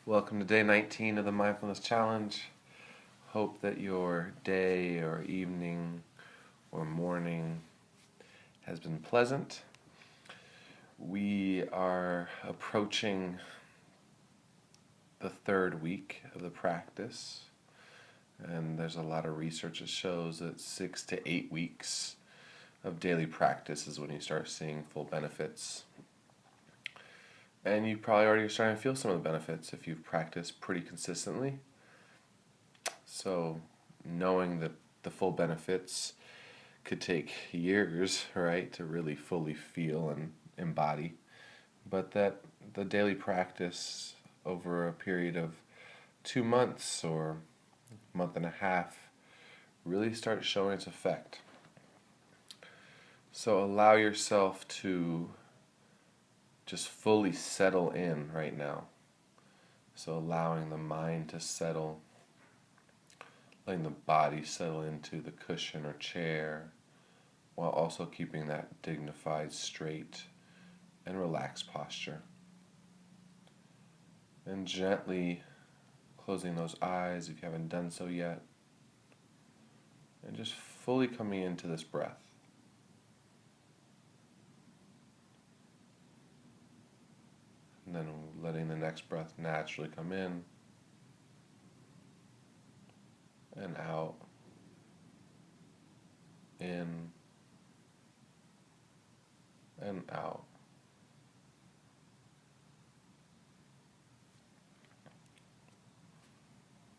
Welcome to day 19 of the Mindfulness Challenge. Hope that your day or evening or morning has been pleasant. We are approaching the third week of the practice, and there's a lot of research that shows that 6 to 8 weeks of daily practice is when you start seeing full benefits. And you probably already are starting to feel some of the benefits if you've practiced pretty consistently. So knowing that the full benefits could take years, right, to really fully feel and embody, but that the daily practice over a period of 2 months or a month and a half really starts showing its effect. So allow yourself to just fully settle in right now. So allowing the mind to settle, letting the body settle into the cushion or chair, while also keeping that dignified, straight, and relaxed posture. And gently closing those eyes if you haven't done so yet. And just fully coming into this breath. And then letting the next breath naturally come in and out, in and out.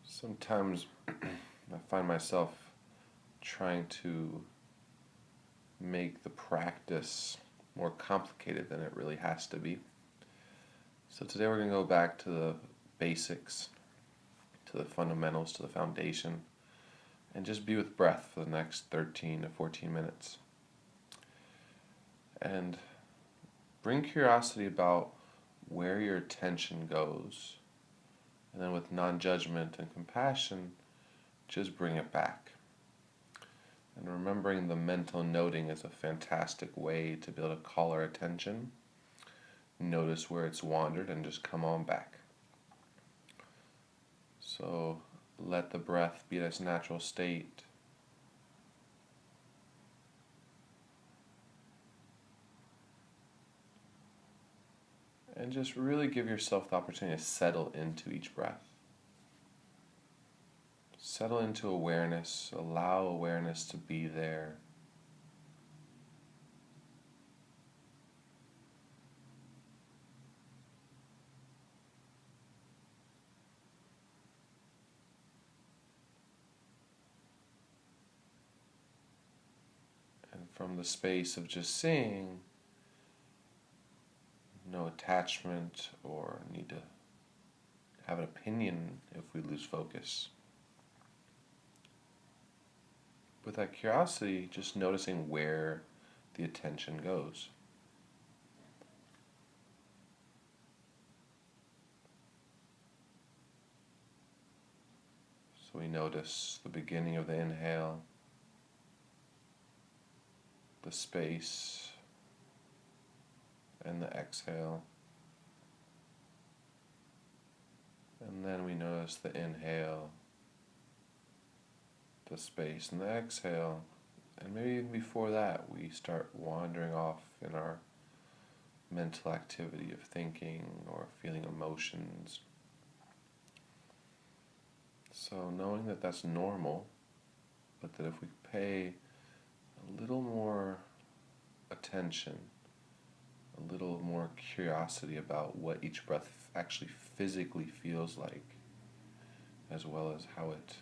Sometimes I find myself trying to make the practice more complicated than it really has to be. So today we're going to go back to the basics, to the fundamentals, to the foundation, and just be with breath for the next 13 to 14 minutes. And bring curiosity about where your attention goes. And then with non-judgment and compassion, just bring it back. And remembering the mental noting is a fantastic way to be able to call our attention. Notice where it's wandered and just come on back. So let the breath be at its natural state. And just really give yourself the opportunity to settle into each breath. Settle into awareness. Allow awareness to be there. And from the space of just seeing, no attachment or need to have an opinion if we lose focus. With that curiosity, just noticing where the attention goes. So we notice the beginning of the inhale, the space, and the exhale. And then we notice the inhale, the space, and the exhale. And maybe even before that, we start wandering off in our mental activity of thinking or feeling emotions. So knowing that that's normal, but that if we pay a little more attention, a little more curiosity about what each breath actually physically feels like, as well as how it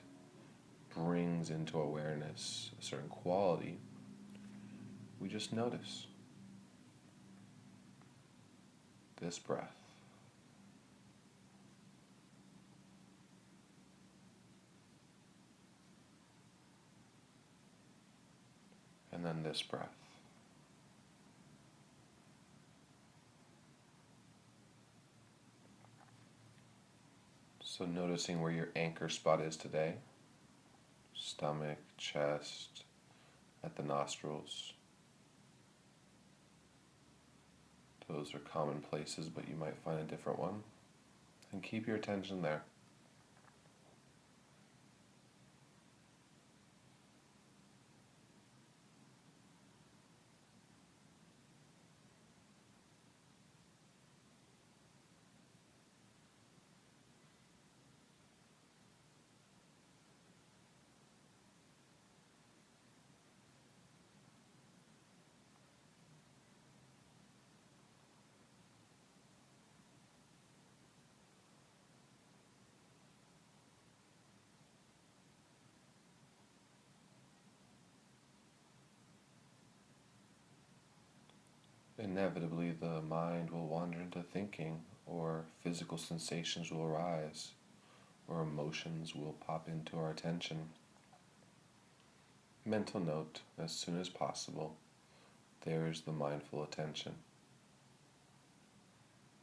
brings into awareness a certain quality, we just notice this breath. And then this breath. So noticing where your anchor spot is today. Stomach, chest, at the nostrils. Those are common places, but you might find a different one. And keep your attention there. Inevitably, the mind will wander into thinking, or physical sensations will arise, or emotions will pop into our attention. Mental note, as soon as possible, there's the mindful attention.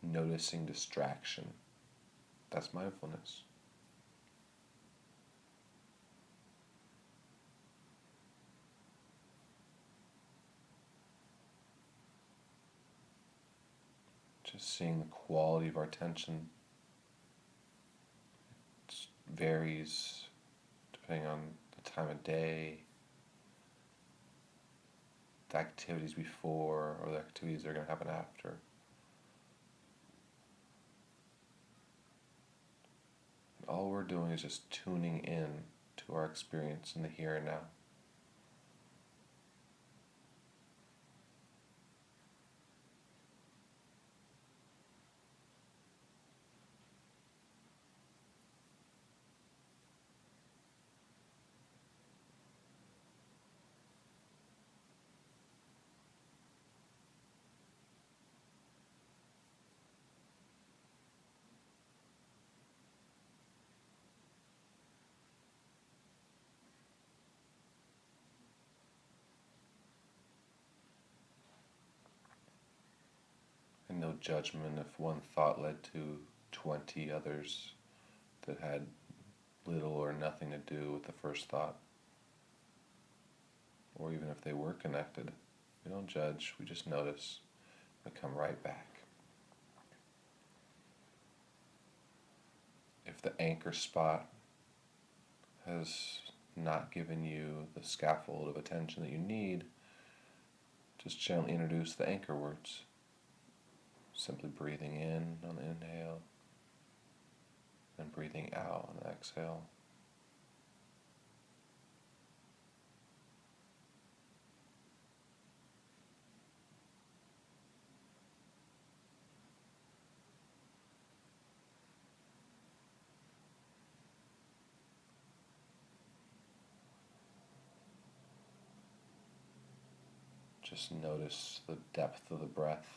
Noticing distraction, that's mindfulness. Just seeing the quality of our attention varies depending on the time of day, the activities before, or the activities that are going to happen after. All we're doing is just tuning in to our experience in the here and now. And no judgment if one thought led to 20 others that had little or nothing to do with the first thought. Or even if they were connected. We don't judge, we just notice. We come right back. If the anchor spot has not given you the scaffold of attention that you need, just gently introduce the anchor words. Simply breathing in on the inhale and breathing out on the exhale. Just notice the depth of the breath.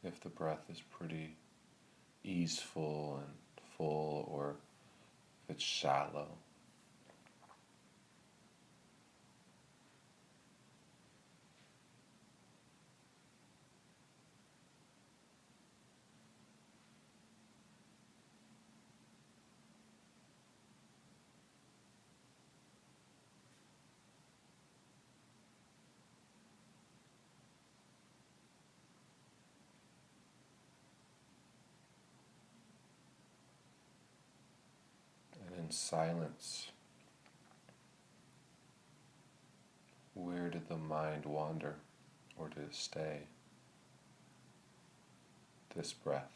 If the breath is pretty easeful and full, or if it's shallow. And in silence, where did the mind wander, or did it stay? This breath.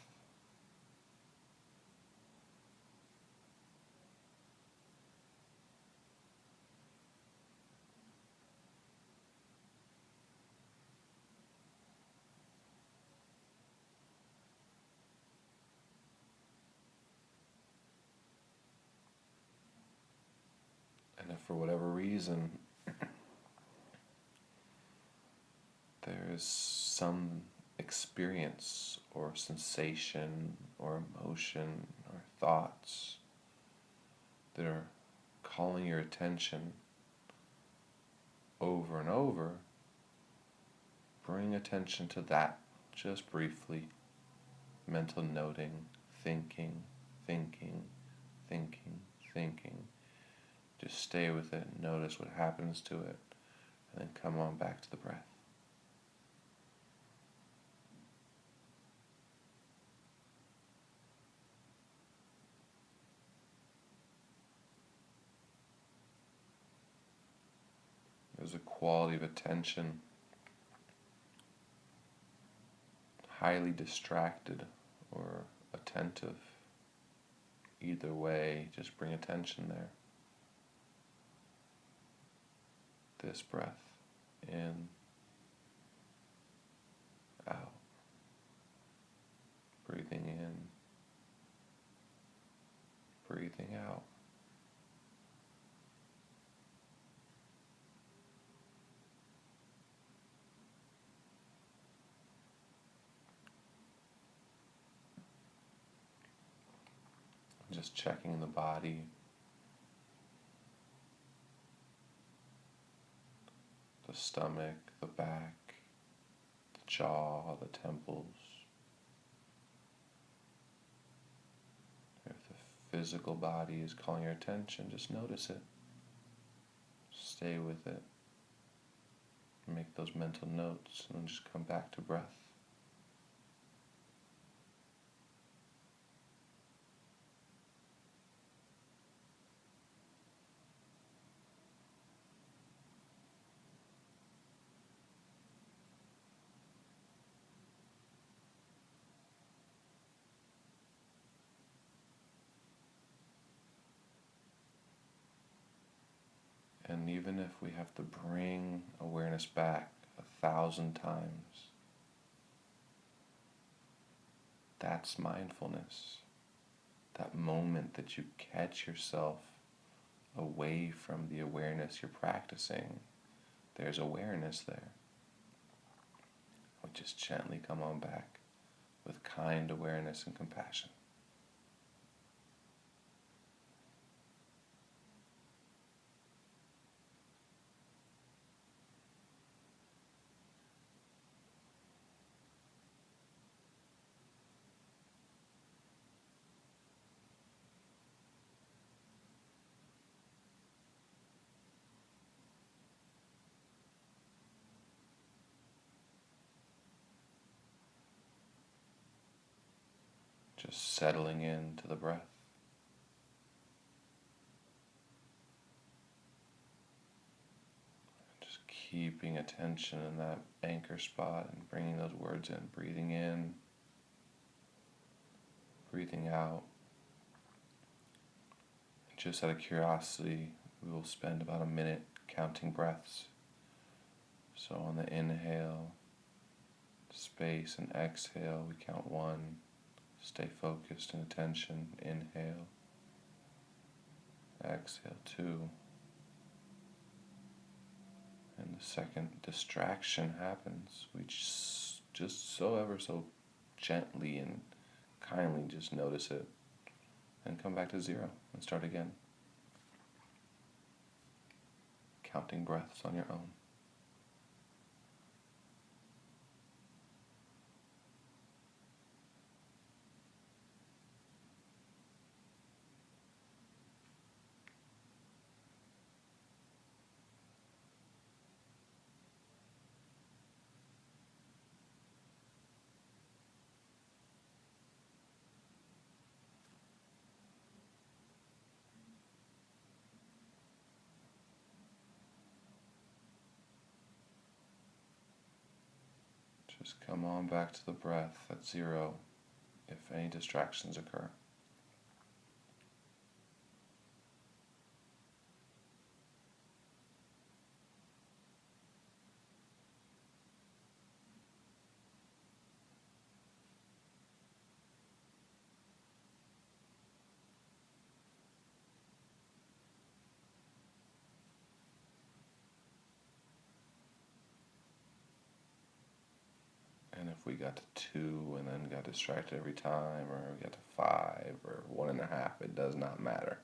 And if for whatever reason there is some experience or sensation or emotion or thoughts that are calling your attention over and over, bring attention to that just briefly. Mental noting, thinking, thinking, thinking, thinking. Just stay with it and notice what happens to it, and then come on back to the breath. quality of attention, highly distracted or attentive. Either way, just bring attention there. This breath in, out, breathing in, breathing out. Just checking the body, the stomach, the back, the jaw, the temples. If the physical body is calling your attention, just notice it. Stay with it. Make those mental notes and then just come back to breath. And even if we have to bring awareness back 1,000 times, that's mindfulness. That moment that you catch yourself away from the awareness you're practicing, there's awareness there. We'll just gently come on back with kind awareness and compassion. Just settling into the breath. Just keeping attention in that anchor spot and bringing those words in. Breathing in, breathing out. Just out of curiosity, we will spend about a minute counting breaths. So on the inhale, space, and exhale, we count 1. Stay focused and attention. Inhale. Exhale 2. And the second distraction happens, we just so ever so gently and kindly just notice it and come back to 0 and start again. Counting breaths on your own. Just come on back to the breath at 0 if any distractions occur. And if we got to 2 and then got distracted every time, or we got to 5 or 1.5, it does not matter.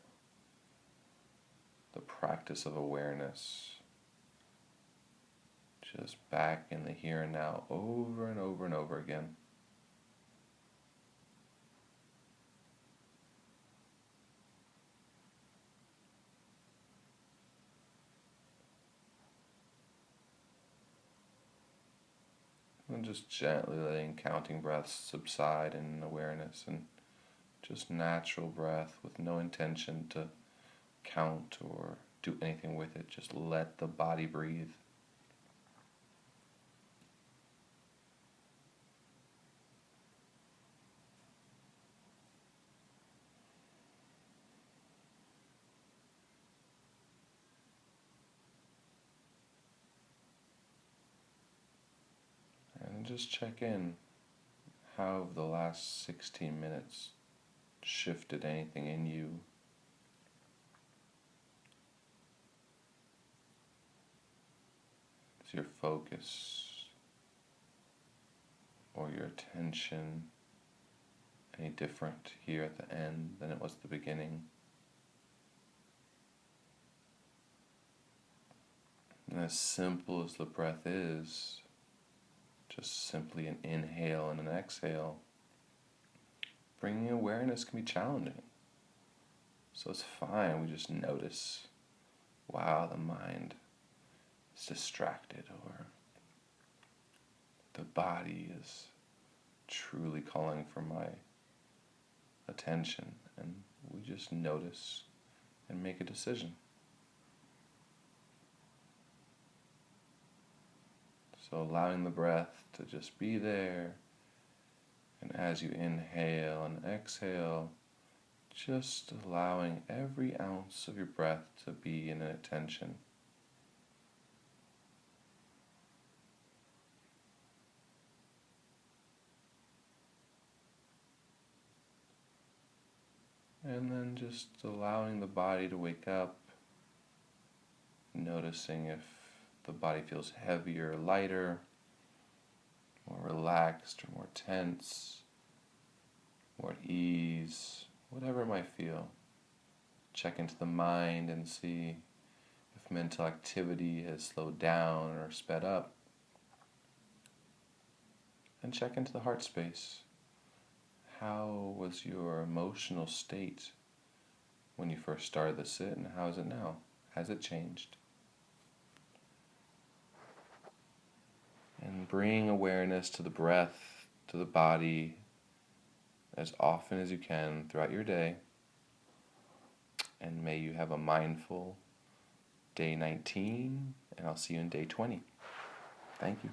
The practice of awareness, just back in the here and now over and over and over again. And just gently letting counting breaths subside in awareness, and just natural breath with no intention to count or do anything with it. Just let the body breathe. just check in. How have the last 16 minutes shifted anything in you? Is your focus or your attention any different here at the end than it was at the beginning? And as simple as the breath is, just simply an inhale and an exhale, bringing awareness can be challenging. So it's fine, we just notice, wow, the mind is distracted, or the body is truly calling for my attention, and we just notice and make a decision. So allowing the breath to just be there, and as you inhale and exhale, just allowing every ounce of your breath to be in attention. And then just allowing the body to wake up, noticing if the body feels heavier, lighter, more relaxed or more tense, more at ease, whatever it might feel. Check into the mind and see if mental activity has slowed down or sped up. And check into the heart space. How was your emotional state when you first started the sit, and how is it now? Has it changed? And bring awareness to the breath, to the body, as often as you can throughout your day. And may you have a mindful day 19, and I'll see you in day 20. Thank you.